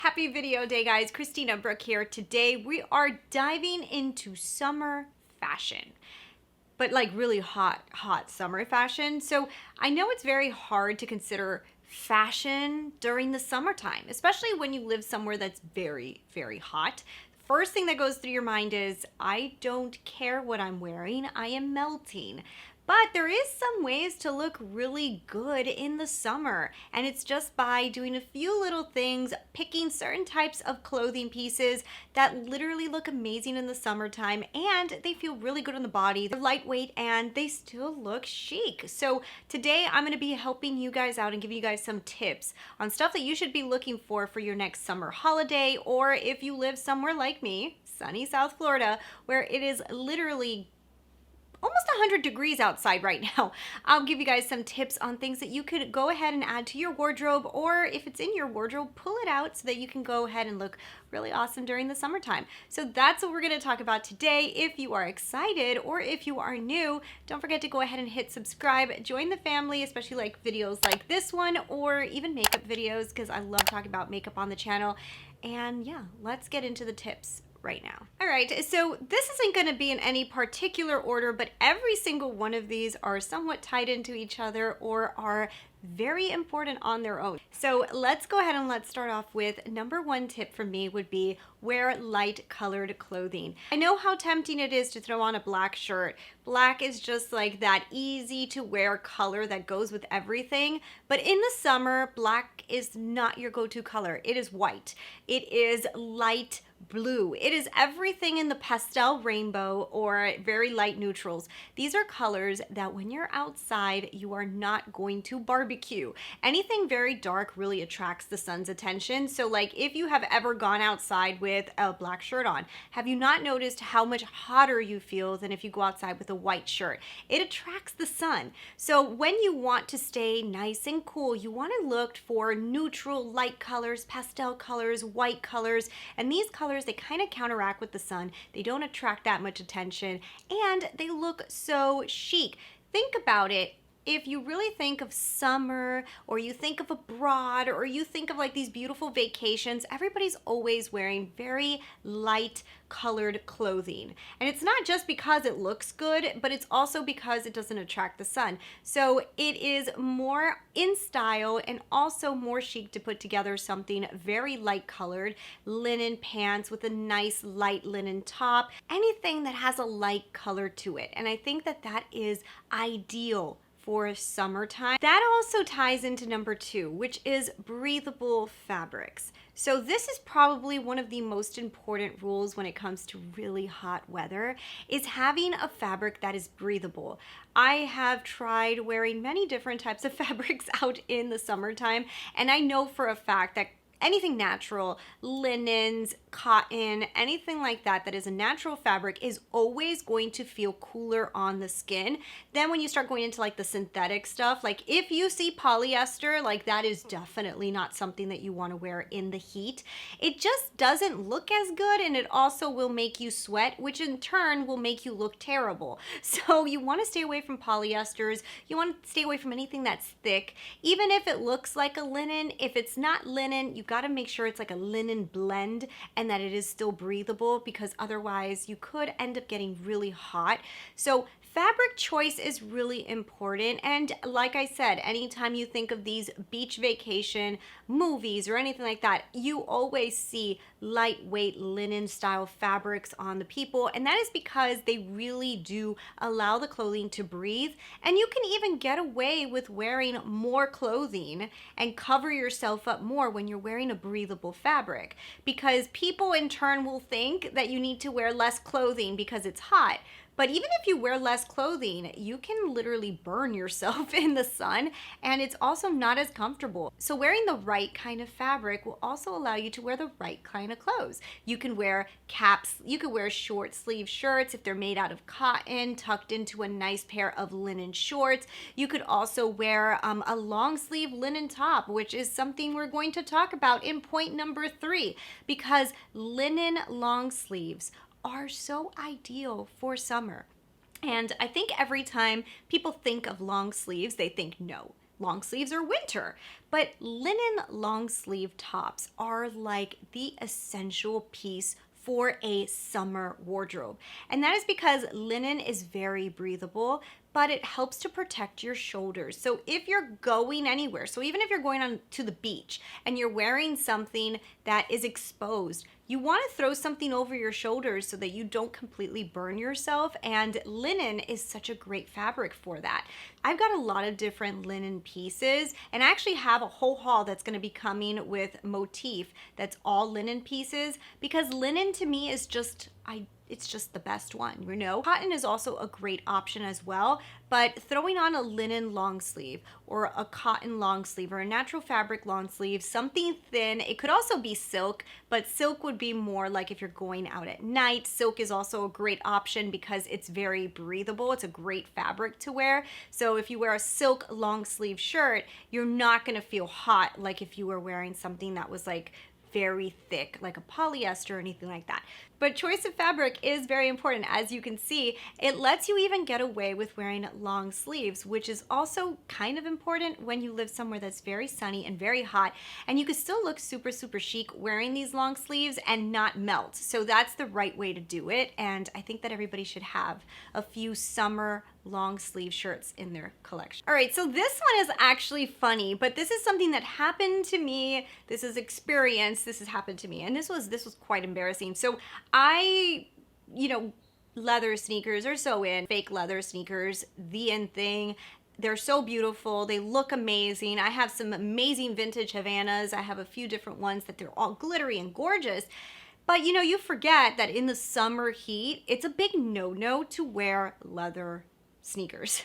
Happy video day, guys. Christina, Brooke here. Today we are diving into summer fashion, but like really hot summer fashion. So I know it's very hard to consider fashion during the summertime, especially when you live somewhere that's very, very hot. First thing that goes through your mind is, I don't care what I'm wearing, I am melting. But there is some ways to look really good in the summer, and it's just by doing a few little things, picking certain types of clothing pieces that literally look amazing in the summertime, and they feel really good on the body. They're lightweight and they still look chic. So today I'm going to be helping you guys out and giving you guys some tips on stuff that you should be looking for your next summer holiday, or if you live somewhere like me, sunny South Florida, where it is literally almost 100 degrees outside right now. I'll give you guys some tips on things that you could go ahead and add to your wardrobe, or if it's in your wardrobe, pull it out so that you can go ahead and look really awesome during the summertime. So that's what we're going to talk about today. If you are excited or if you are new, don't forget to go ahead and hit subscribe, join the family, especially like videos like this one or even makeup videos, because I love talking about makeup on the channel. And yeah, let's get into the tips right now. All right, so this isn't going to be in any particular order, but every single one of these are somewhat tied into each other or are very important on their own. So let's go ahead and let's start off with number one tip from me would be wear light colored clothing. I know how tempting it is to throw on a black shirt. Black is just like that easy to wear color that goes with everything. But in the summer, black is not your go-to color. It is white. It is light blue. It is everything in the pastel rainbow or very light neutrals. These are colors that when you're outside, you are not going to barbecue. Anything very dark really attracts the sun's attention. So like if you have ever gone outside with a black shirt on, have you not noticed how much hotter you feel than if you go outside with a white shirt? It attracts the sun. So when you want to stay nice and cool, you want to look for neutral light colors, pastel colors, white colors, and these colors, they kind of counteract with the sun. They don't attract that much attention and they look so chic. Think about it. If you really think of summer, or you think of abroad, or you think of like these beautiful vacations, everybody's always wearing very light colored clothing. And it's not just because it looks good, but it's also because it doesn't attract the sun. So it is more in style and also more chic to put together something very light colored, linen pants with a nice light linen top, anything that has a light color to it. And I think that that is ideal for summertime. That also ties into number two, which is breathable fabrics. So this is probably one of the most important rules when it comes to really hot weather, is having a fabric that is breathable. I have tried wearing many different types of fabrics out in the summertime, and I know for a fact that anything natural, linens, cotton, anything like that that is a natural fabric is always going to feel cooler on the skin. Then when you start going into like the synthetic stuff, like if you see polyester, like that is definitely not something that you want to wear in the heat. It just doesn't look as good, and it also will make you sweat, which in turn will make you look terrible. So you want to stay away from polyesters. You want to stay away from anything that's thick. Even if it looks like a linen, if it's not linen, you got to make sure it's like a linen blend and that it is still breathable, because otherwise you could end up getting really hot. So fabric choice is really important. And like I said, anytime you think of these beach vacation movies or anything like that, you always see lightweight linen style fabrics on the people. And that is because they really do allow the clothing to breathe. And you can even get away with wearing more clothing and cover yourself up more when you're wearing a breathable fabric, because people in turn will think that you need to wear less clothing because it's hot. But even if you wear less clothing, you can literally burn yourself in the sun, and it's also not as comfortable. So wearing the right kind of fabric will also allow you to wear the right kind of clothes. You can wear caps, you could wear short sleeve shirts if they're made out of cotton, tucked into a nice pair of linen shorts. You could also wear a long sleeve linen top, which is something we're going to talk about in point number 3, because linen long sleeves are so ideal for summer. And I think every time people think of long sleeves, they think, no, long sleeves are winter. But linen long sleeve tops are like the essential piece for a summer wardrobe. And that is because linen is very breathable, but it helps to protect your shoulders. So if you're going anywhere, so even if you're going on to the beach and you're wearing something that is exposed, you want to throw something over your shoulders so that you don't completely burn yourself, and linen is such a great fabric for that. I've got a lot of different linen pieces, and I actually have a whole haul that's going to be coming with motif that's all linen pieces, because linen to me is just, it's just the best one, you know? Cotton is also a great option as well, but throwing on a linen long sleeve or a cotton long sleeve or a natural fabric long sleeve, something thin, it could also be silk, but silk would be more like if you're going out at night. Silk is also a great option because it's very breathable. It's a great fabric to wear. So if you wear a silk long sleeve shirt, you're not gonna feel hot like if you were wearing something that was like very thick, like a polyester or anything like that. But choice of fabric is very important. As you can see, it lets you even get away with wearing long sleeves, which is also kind of important when you live somewhere that's very sunny and very hot, and you can still look super, super chic wearing these long sleeves and not melt. So that's the right way to do it, and I think that everybody should have a few summer long sleeve shirts in their collection. All right, so this one is actually funny, but this is something that happened to me. This is experience. This has happened to me, and this was quite embarrassing. So leather sneakers are so in. Fake leather sneakers, the in thing. They're so beautiful. They look amazing. I have some amazing vintage Havanas. I have a few different ones that they're all glittery and gorgeous. But you forget that in the summer heat, it's a big no-no to wear leather sneakers.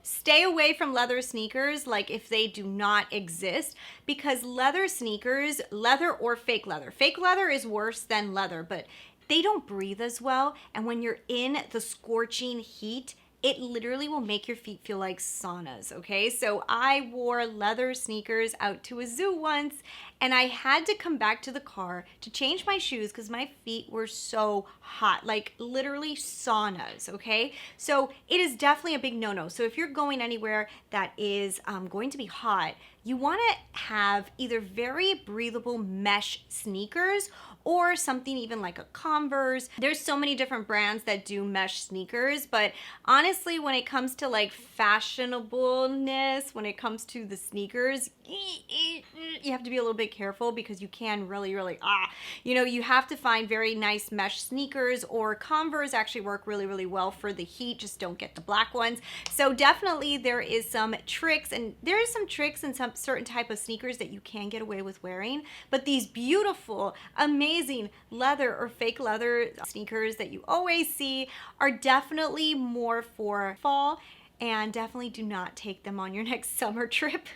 Stay away from leather sneakers like if they do not exist, because leather sneakers, leather or fake leather is worse than leather, but they don't breathe as well. And when you're in the scorching heat, it literally will make your feet feel like saunas, okay? So I wore leather sneakers out to a zoo once, and I had to come back to the car to change my shoes because my feet were so hot, like literally saunas, okay? So it is definitely a big no-no. So if you're going anywhere that is going to be hot, you wanna have either very breathable mesh sneakers or something even like a Converse. There's so many different brands that do mesh sneakers, but honestly, when it comes to like fashionableness, when it comes to the sneakers, you have to be a little bit careful because you can really, you have to find very nice mesh sneakers, or Converse actually work really, really well for the heat. Just don't get the black ones. So definitely there is some tricks, and there is some tricks in some certain type of sneakers that you can get away with wearing, but these beautiful, amazing leather or fake leather sneakers that you always see are definitely more for fall, and definitely do not take them on your next summer trip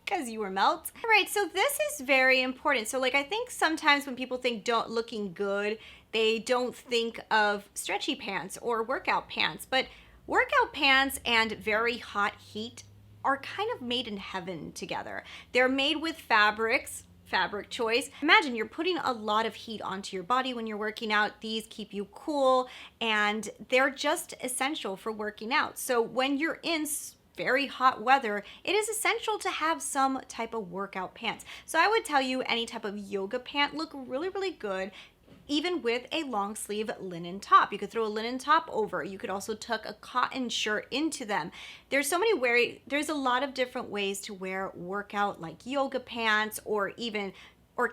because you will melt. All right, so this is very important. So like, I think sometimes when people think looking good, they don't think of stretchy pants or workout pants, but workout pants and very hot heat are kind of made in heaven together. They're made with fabrics, fabric choice. Imagine you're putting a lot of heat onto your body when you're working out. These keep you cool, and they're just essential for working out. So when you're in very hot weather, it is essential to have some type of workout pants. So I would tell you any type of yoga pant look really, really good, even with a long sleeve linen top. You could throw a linen top over. You could also tuck a cotton shirt into them. There's a lot of different ways to wear workout, like yoga pants or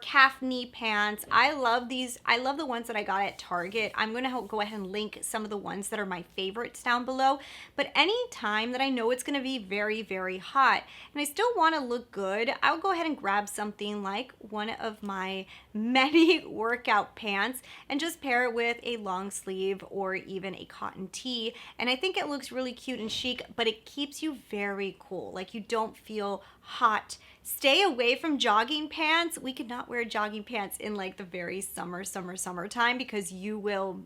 calf knee pants. I love these. I love the ones that I got at Target. I'm going to go ahead and link some of the ones that are my favorites down below. But any time that I know it's going to be very, very hot and I still want to look good, I'll go ahead and grab something like one of my many workout pants and just pair it with a long sleeve or even a cotton tee. And I think it looks really cute and chic, but it keeps you very cool. Like, you don't feel hot. Stay away from jogging pants. We could not wear jogging pants in like the very summertime because you'll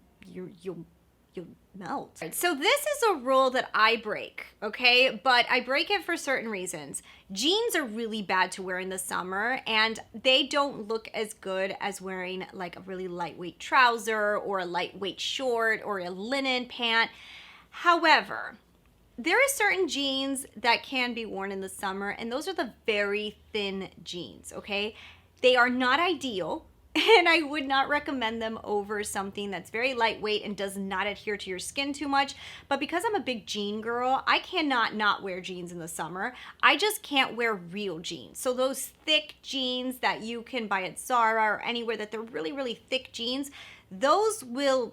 melt. So this is a rule that I break, okay? But I break it for certain reasons. Jeans are really bad to wear in the summer, and they don't look as good as wearing like a really lightweight trouser or a lightweight short or a linen pant. However, there are certain jeans that can be worn in the summer, and those are the very thin jeans, okay? They are not ideal, and I would not recommend them over something that's very lightweight and does not adhere to your skin too much. But because I'm a big jean girl, I cannot not wear jeans in the summer. I just can't wear real jeans. So those thick jeans that you can buy at Zara or anywhere that they're really, really thick jeans, they'll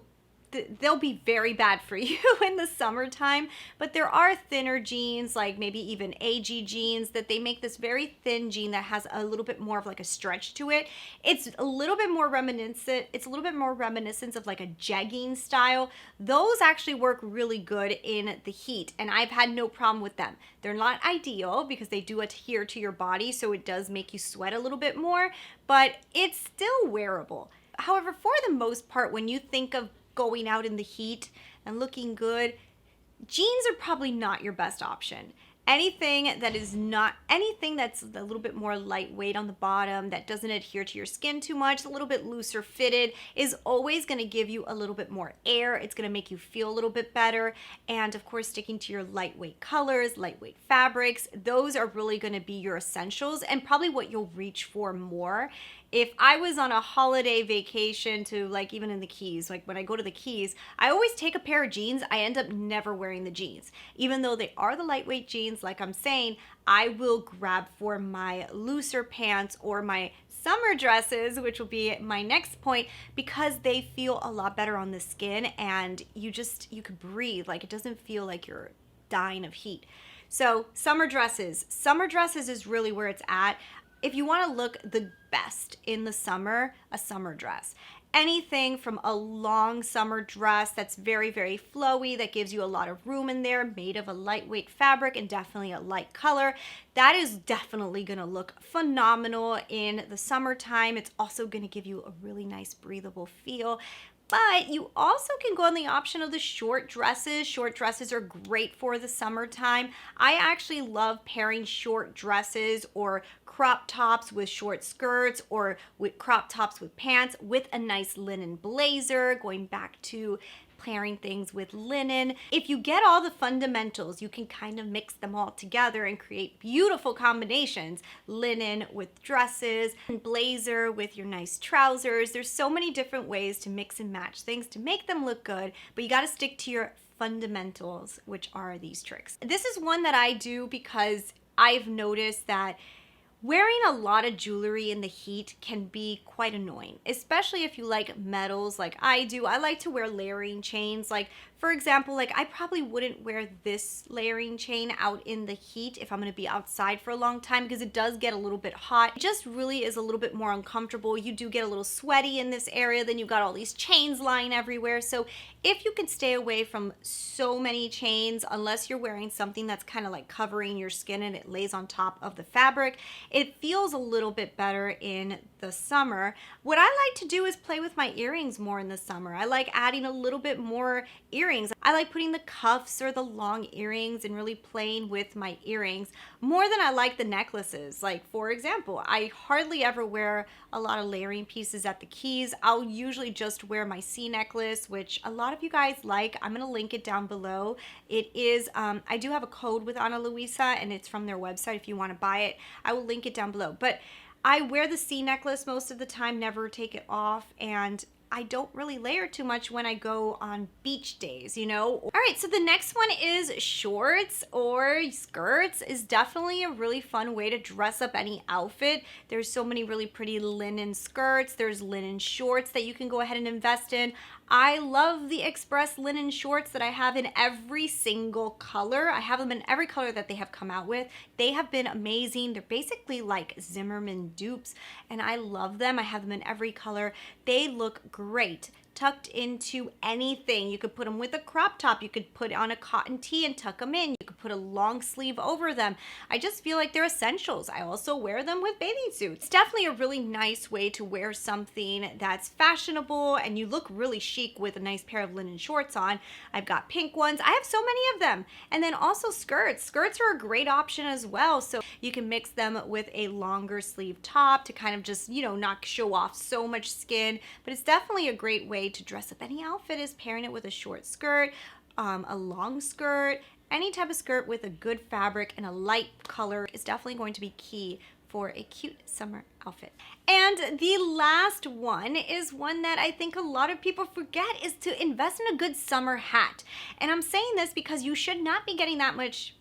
be very bad for you in the summertime. But there are thinner jeans, like maybe even AG jeans, that they make this very thin jean that has a little bit more of like a stretch to it. It's a little bit more reminiscent. It's a little bit more reminiscent of like a jegging style. Those actually work really good in the heat, and I've had no problem with them. They're not ideal because they do adhere to your body, so it does make you sweat a little bit more, but it's still wearable. However, for the most part, when you think of going out in the heat and looking good, jeans are probably not your best option. Anything that's a little bit more lightweight on the bottom, that doesn't adhere to your skin too much, a little bit looser fitted, is always going to give you a little bit more air. It's going to make you feel a little bit better. And of course, sticking to your lightweight colors, lightweight fabrics, those are really going to be your essentials and probably what you'll reach for more. If I was on a holiday vacation to, like, even in the Keys, like when I go to the Keys, I always take a pair of jeans. I end up never wearing the jeans. Even though they are the lightweight jeans, like I'm saying, I will grab for my looser pants or my summer dresses, which will be my next point, because they feel a lot better on the skin and you could breathe. Like, it doesn't feel like you're dying of heat. So summer dresses is really where it's at. If you want to look the best in the summer, a summer dress. Anything from a long summer dress that's very, very flowy, that gives you a lot of room in there, made of a lightweight fabric and definitely a light color, that is definitely going to look phenomenal in the summertime. It's also going to give you a really nice breathable feel. But you also can go on the option of the short dresses. Short dresses are great for the summertime. I actually love pairing short dresses or crop tops with short skirts, or with crop tops with pants with a nice linen blazer, going back to pairing things with linen. If you get all the fundamentals, you can kind of mix them all together and create beautiful combinations. Linen with dresses, and blazer with your nice trousers. There's so many different ways to mix and match things to make them look good, but you got to stick to your fundamentals, which are these tricks. This is one that I do because I've noticed that wearing a lot of jewelry in the heat can be quite annoying, especially if you like metals like I do. I like to wear layering chains. Like, for example, like I probably wouldn't wear this layering chain out in the heat if I'm going to be outside for a long time, because it does get a little bit hot. It just really is a little bit more uncomfortable. You do get a little sweaty in this area, then you've got all these chains lying everywhere. So if you can stay away from so many chains, unless you're wearing something that's kind of like covering your skin and it lays on top of the fabric, it feels a little bit better in the summer. What I like to do is play with my earrings more in the summer. I like adding a little bit more earrings. I like putting the cuffs or the long earrings and really playing with my earrings more than I like the necklaces. Like, for example, I hardly ever wear a lot of layering pieces at the Keys. I'll usually just wear my C necklace, which a lot of you guys like. I'm going to link it down below. It is, I do have a code with Ana Luisa, and it's from their website if you want to buy it. I will link it down below. But I wear the C necklace most of the time, never take it off, and I don't really layer too much when I go on beach days, you know? All right, so the next one is shorts or skirts. Is definitely a really fun way to dress up any outfit. There's so many really pretty linen skirts. There's linen shorts that you can go ahead and invest in. I love the Express linen shorts that I have in every single color. I have them in every color that they have come out with. They have been amazing. They're basically like Zimmermann dupes, and I love them. I have them in every color. They look great tucked into anything. You could put them with a crop top. You could put on a cotton tee and tuck them in. You could put a long sleeve over them. I just feel like they're essentials. I also wear them with bathing suits. It's definitely a really nice way to wear something that's fashionable and you look really chic with a nice pair of linen shorts on. I've got pink ones. I have so many of them. And then also skirts. Skirts are a great option as well. So you can mix them with a longer sleeve top to kind of just, you know, not show off so much skin. But it's definitely a great way to dress up any outfit, is pairing it with a short skirt, a long skirt, any type of skirt with a good fabric and a light color is definitely going to be key for a cute summer outfit. And the last one is one that I think a lot of people forget, is to invest in a good summer hat. And I'm saying this because you should not be getting that much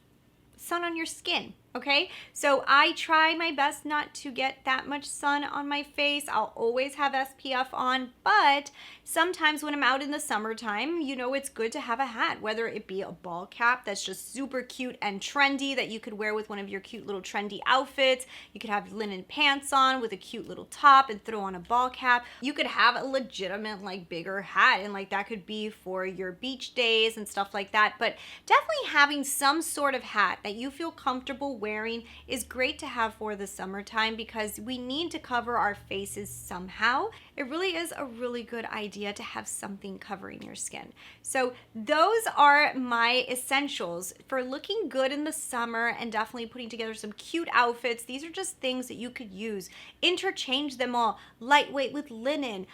sun on your skin, okay? So I try my best not to get that much sun on my face. I'll always have SPF on, but sometimes when I'm out in the summertime, you know, it's good to have a hat, whether it be a ball cap that's just super cute and trendy that you could wear with one of your cute little trendy outfits. You could have linen pants on with a cute little top and throw on a ball cap. You could have a legitimate like bigger hat, and like that could be for your beach days and stuff like that. But definitely having some sort of hat that you feel comfortable wearing is great to have for the summertime, because we need to cover our faces somehow. It really is a really good idea to have something covering your skin. So those are my essentials for looking good in the summer and definitely putting together some cute outfits. These are just things that you could use. Interchange them all. Lightweight with linen,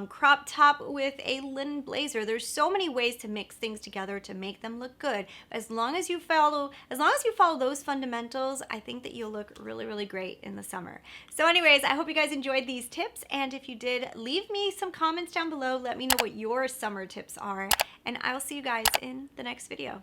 crop top with a linen blazer. There's so many ways to mix things together to make them look good. As long as you follow those fundamentals, I think that you'll look really, really great in the summer. So anyways, I hope you guys enjoyed these tips, and if you did, leave me some comments down below. Let me know what your summer tips are, and I'll see you guys in the next video.